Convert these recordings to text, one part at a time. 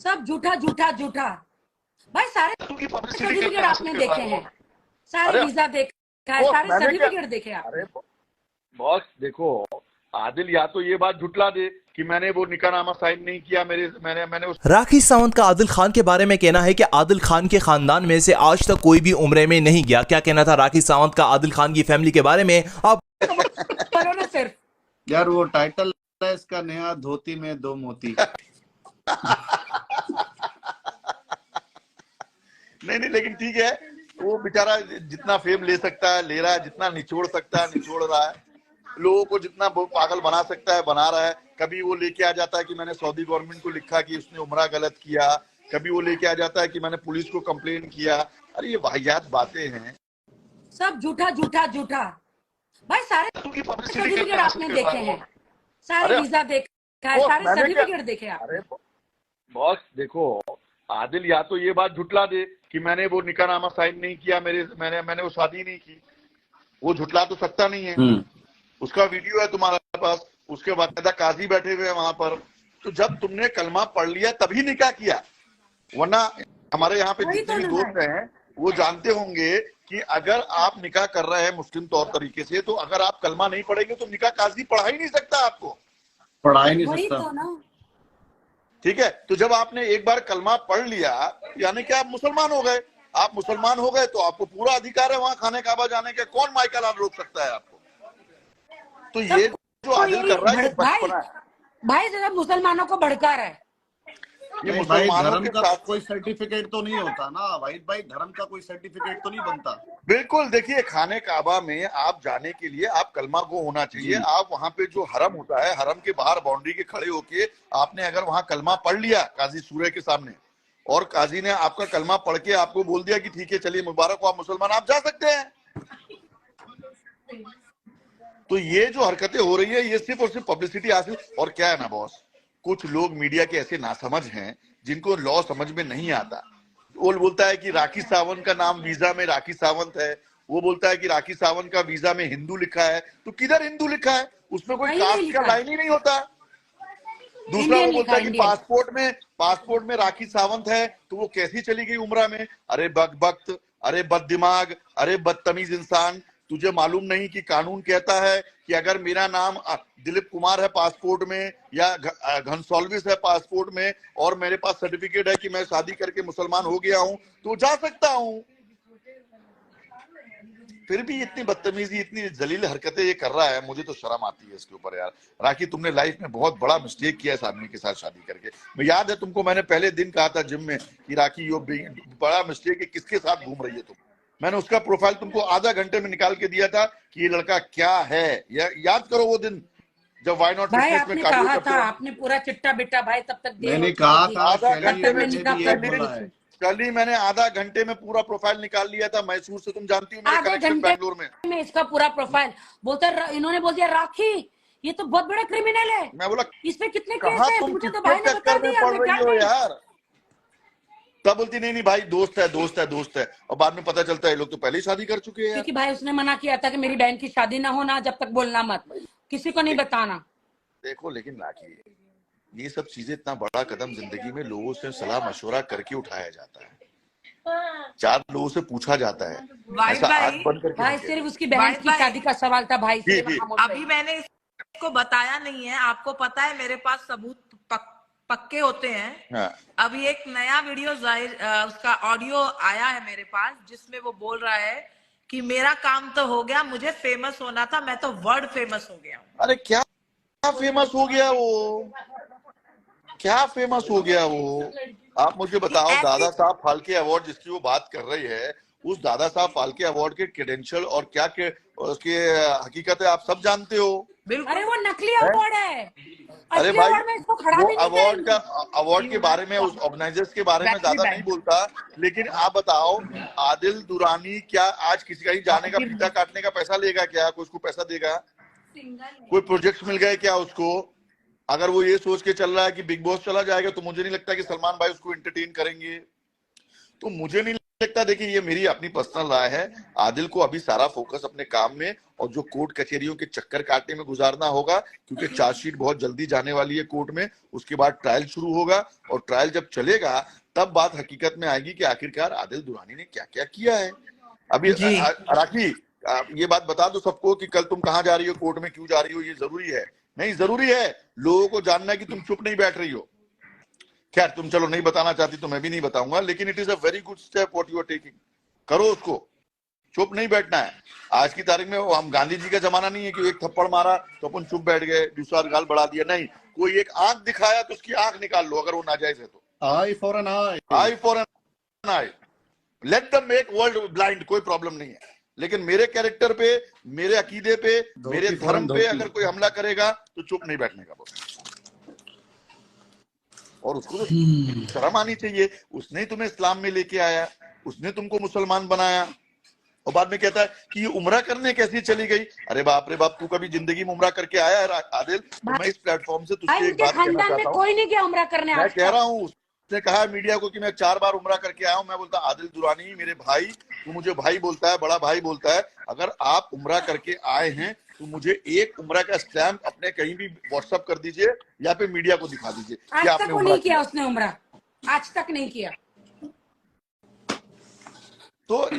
सब झूठा झूठा झूठा। भाई सारे सर्टिफिकेट आपने देखे हैं, सारे वीजा देखा है, सारे सर्टिफिकेट देखे आप। अरे बॉस देखो, आदिल या तो ये बात झुटला दे कि मैंने वो निकाहनामा साइन नहीं किया, मैंने उस राखी सावंत का आदिल खान के बारे में कहना है कि आदिल खान के खानदान में से आज तक कोई भी उम्रे में नहीं गया। क्या कहना था राखी सावंत का आदिल खान की फैमिली के बारे में आप बोलो ना सिर्फ। यार वो टाइटल है इसका नया, धोती में दो मोती। नहीं लेकिन ठीक है, वो बेचारा जितना फेम ले सकता है ले रहा है, जितना निचोड़ सकता है निचोड़ रहा है, लोगों को जितना पागल बना सकता है बना रहा है। कभी वो लेके आ जाता है कि मैंने सऊदी गवर्नमेंट को लिखा कि उसने उम्रा गलत किया, कभी वो लेके आ जाता है कि मैंने पुलिस को कंप्लेन किया। अरे ये वाहियात बातें हैं, सब झूठा झूठा झूठा। भाई सारे सर्टिफिकेट आपने देखे हैं, सारे वीजा देखा है, सारे सर्टिफिकेट देखे आप। अरे बॉस देखो, आदिल या तो ये बात झुटला दे कि मैंने वो निकाहनामा साइन नहीं किया, मैंने वो शादी नहीं की, वो झुटला तो सकता नहीं है। उसका वीडियो है तुम्हारे पास, उसके बाद काजी बैठे हुए हैं वहां पर। तो जब तुमने कलमा पढ़ लिया तभी निकाह किया, वरना हमारे यहाँ पे जितने भी दोस्त हैं वो जानते होंगे कि अगर आप निकाह कर रहे हैं मुस्लिम तौर तरीके से, तो अगर आप कलमा नहीं पढ़ेंगे तो निकाह काजी पढ़ा ही नहीं सकता, आपको पढ़ा ही नहीं सकता। ठीक है, तो जब आपने एक बार कलमा पढ़ लिया यानी कि आप मुसलमान हो गए। आप मुसलमान हो गए तो आपको पूरा अधिकार है वहां खाने काबा जाने का, कौन माइकल लाल रोक सकता है आपको। तो ये जो आदिल कर रहा है बचपना है भाई, जरा मुसलमानों को भड़का रहा है। ये भाई मुसलमानों धर्म के का साथ कोई सर्टिफिकेट तो नहीं होता ना भाई धर्म का कोई सर्टिफिकेट तो नहीं बनता। बिल्कुल, देखिए खाने काबा में आप जाने के लिए आप कलमा को होना चाहिए। आप वहां पे जो हरम होता है, हरम के बाहर बाउंड्री के खड़े होके आपने अगर वहां कलमा पढ़ लिया काजी सूर्य के सामने, और काजी ने आपका कलमा पढ़ के आपको बोल दिया कि ठीक है चलिए मुबारक हो आप मुसलमान, आप जा सकते हैं। तो ये जो हरकतें हो रही है ये सिर्फ और सिर्फ पब्लिसिटी हासिल। और क्या है ना बॉस, कुछ लोग मीडिया के ऐसे नासमझ हैं जिनको लॉ समझ में नहीं आता। वो बोलता है कि राखी सावंत का नाम वीजा में राखी सावंत है, वो बोलता है कि राखी सावंत का वीजा में हिंदू लिखा है। तो किधर हिंदू लिखा है, उसमें कोई कास्ट का लाइन ही नहीं होता। दूसरा वो बोलता है कि पासपोर्ट में राखी सावंत है, तो वो कैसी चली गई उम्रा में। अरे बकबख्त, अरे बददिमाग, अरे बदतमीज इंसान, तुझे मालूम नहीं कि कानून कहता है कि अगर मेरा नाम दिलीप कुमार है पासपोर्ट में या घनसॉल्विस है पासपोर्ट में और मेरे पास सर्टिफिकेट है कि मैं शादी करके मुसलमान हो गया हूं, तो जा सकता हूं। फिर भी इतनी बदतमीजी, इतनी जलील हरकतें ये कर रहा है, मुझे तो शर्म आती है इसके ऊपर। यार राखी, तुमने लाइफ में बहुत बड़ा मिस्टेक किया इस आदमी के साथ शादी करके। मैं याद है तुमको, मैंने पहले दिन कहा था जिम में कि राखी यो बड़ा मिस्टेक है, किसके साथ घूम रही है तुम। मैंने उसका प्रोफाइल तुमको आधा घंटे में निकाल के दिया था कि ये लड़का क्या है। याद करो वो दिन जब वाई नॉट भाई आपने कहा था, आपने पूरा चिट्टा बिट्टा भाई तब तक मैंने कहा था आधा घंटे में, कल ही मैंने आधा घंटे में पूरा प्रोफाइल निकाल लिया था मैसूर से। तुम जानती हो मेरे कनेक्शन बैंगलोर में इसका पूरा प्रोफाइल बोलता, इन्होंने बोल दिया राखी ये तो बहुत बड़ा क्रिमिनल है। मैं बोला इस पे कितने केस है, मुझे तो भाई ने बता चक्कर में दिया। पड़ रही हो यार। तब बोलती नहीं भाई दोस्त है, और बाद में पता चलता है लोग तो पहले ही शादी कर चुके हैं। क्योंकि भाई उसने मना किया था कि मेरी बहन की शादी ना होना, जब तक बोलना मत, किसी को नहीं बताना। देखो लेकिन राखी, ये सब चीजें, इतना बड़ा कदम जिंदगी में लोगों से सलाह मशवरा करके उठाया जाता है, 4 लोगों से पूछा जाता है। ऐसा आंख बंद करके भाई सिर्फ उसकी बहन की शादी का सवाल था भाई। अभी मैंने इसको बताया नहीं है, आपको पता है मेरे पास सबूत पक्के होते हैं। हाँ। अभी एक नया वीडियो उसका ऑडियो आया है मेरे पास, जिसमें वो बोल रहा है कि मेरा काम तो हो गया, मुझे फेमस होना था, मैं तो वर्ल्ड फेमस हो गया। अरे क्या फेमस हो गया वो, क्या फेमस हो गया वो? आप मुझे बताओ, दादा साहब फाल्के अवार्ड जिसकी वो बात कर रही है, उस दादा साहब फाल्के अवार्ड के क्रेडेंशियल और क्या के उसके हकीकत है आप सब जानते हो। अरे वो नकली अवार्ड है। अरे भाई वो अवार्ड के बारे में, उस ऑर्गेनाइजर्स के बारे में ज्यादा नहीं बोलता। लेकिन आप बताओ, आदिल दुरानी क्या आज किसी का ही जाने का फीता काटने का पैसा लेगा क्या? कोई उसको पैसा देगा? कोई प्रोजेक्ट मिल गए क्या उसको? अगर वो ये सोच के चल रहा है कि बिग बॉस चला जाएगा, तो मुझे नहीं लगता कि सलमान भाई उसको एंटरटेन करेंगे। तो मुझे नहीं लगता है, देखिए ये मेरी अपनी पर्सनल राय है, आदिल को अभी सारा फोकस अपने काम में और जो कोर्ट कचहरियों के चक्कर काटने में गुजारना होगा, क्योंकि चार्जशीट बहुत जल्दी जाने वाली है कोर्ट में। उसके बाद ट्रायल शुरू होगा और ट्रायल जब चलेगा तब बात हकीकत में आएगी कि आखिरकार आदिल दुरानी ने क्या क्या किया है। अभी राखी ये बात बता दो सबको कि कल तुम कहाँ जा रही हो, कोर्ट में क्यों जा रही हो, ये जरूरी है? नहीं जरूरी है, लोगों को जानना है कि तुम चुप नहीं बैठ रही हो। खैर तुम चलो नहीं बताना चाहती तो मैं भी नहीं बताऊंगा, लेकिन it is a very good step what you are taking. करो उसको, चुप नहीं बैठना है। आज की तारीख में हम गांधी जी का जमाना नहीं है कि एक थप्पड़ मारा तो अपन चुप बैठ गए, दूसरा गाल बढ़ा दिया। नहीं, कोई एक आंख दिखाया तो उसकी आंख निकाल लो अगर वो नाजायज है तो। Eye for an eye, eye for an eye, let them make world blind, कोई प्रॉब्लम नहीं है। लेकिन मेरे कैरेक्टर पे, मेरे अकीदे पे, मेरे धर्म पे अगर कोई हमला करेगा तो चुप नहीं बैठने का बोल। और उसको तो शर्म आनी चाहिए, उसने तुम्हें इस्लाम में लेके आया, उसने तुमको मुसलमान बनाया, और बाद में कहता है कि ये उम्रा करने कैसी चली गई। अरे बाप रे बाप, तू कभी जिंदगी में उम्रा करके आया है आदिल? तो मैं इस प्लेटफॉर्म से तुझसे एक बात कहना चाहता हूँ, कोई नहीं गया उम्रा करने। मैं कह रहा हूँ, उसने कहा है मीडिया को कि मैं 4 बार उम्रा करके आया हूं। मैं बोलता आदिल दुरानी मेरे भाई, तू मुझे भाई बोलता है, बड़ा भाई बोलता है, अगर आप उम्रा करके आए हैं तो मुझे एक उम्रा का स्टैम्प अपने कहीं भी व्हाट्सएप कर दीजिए या फिर मीडिया को दिखा दीजिए कि आपने उम्रा नहीं किया। उसने उम्रा आज तक नहीं किया। तो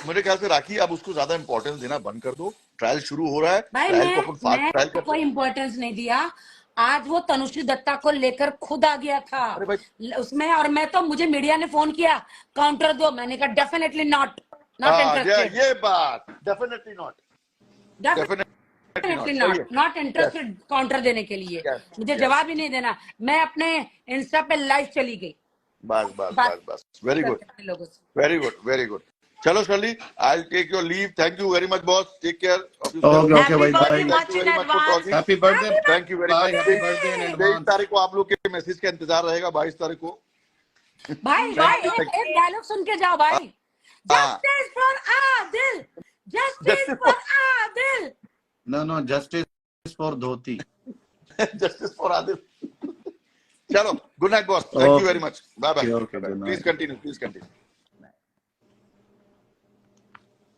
मेरे ख्याल से राखी अब उसको ज्यादा इंपॉर्टेंस देना बंद कर दो। ट्रायल शुरू हो रहा है, भाई ट्रायल को अपन फास्ट ट्रायल कर, कोई इंपॉर्टेंस नहीं दिया। आज वो तनुश्री दत्ता को लेकर खुद आ गया था उसमें, और मैं तो, मुझे मीडिया ने फोन किया काउंटर दो, मैंने कहा डेफिनेटली नॉट इंटरेस्टेड। ये बात डेफिनेटली नॉट इंटरेस्टेड काउंटर देने के लिए। मुझे जवाब ही नहीं देना, मैं अपने इंस्टा पे लाइव चली गई। बस वेरी गुड। चलो Shirley, I take your leave. Thank you very much boss, take care of yourself. Okay भाई, bye. Happy birthday, thank you very much. Happy birthday इन 23 तारीख को आप लोग के मैसेज का इंतजार रहेगा, 22 तारीख को। भाई एक डायलॉग सुन के जाओ भाई, justice for Adil, justice for Adil. No justice for dhoti, justice for Adil. चलो, good night boss, thank you very much, bye bye, please continue.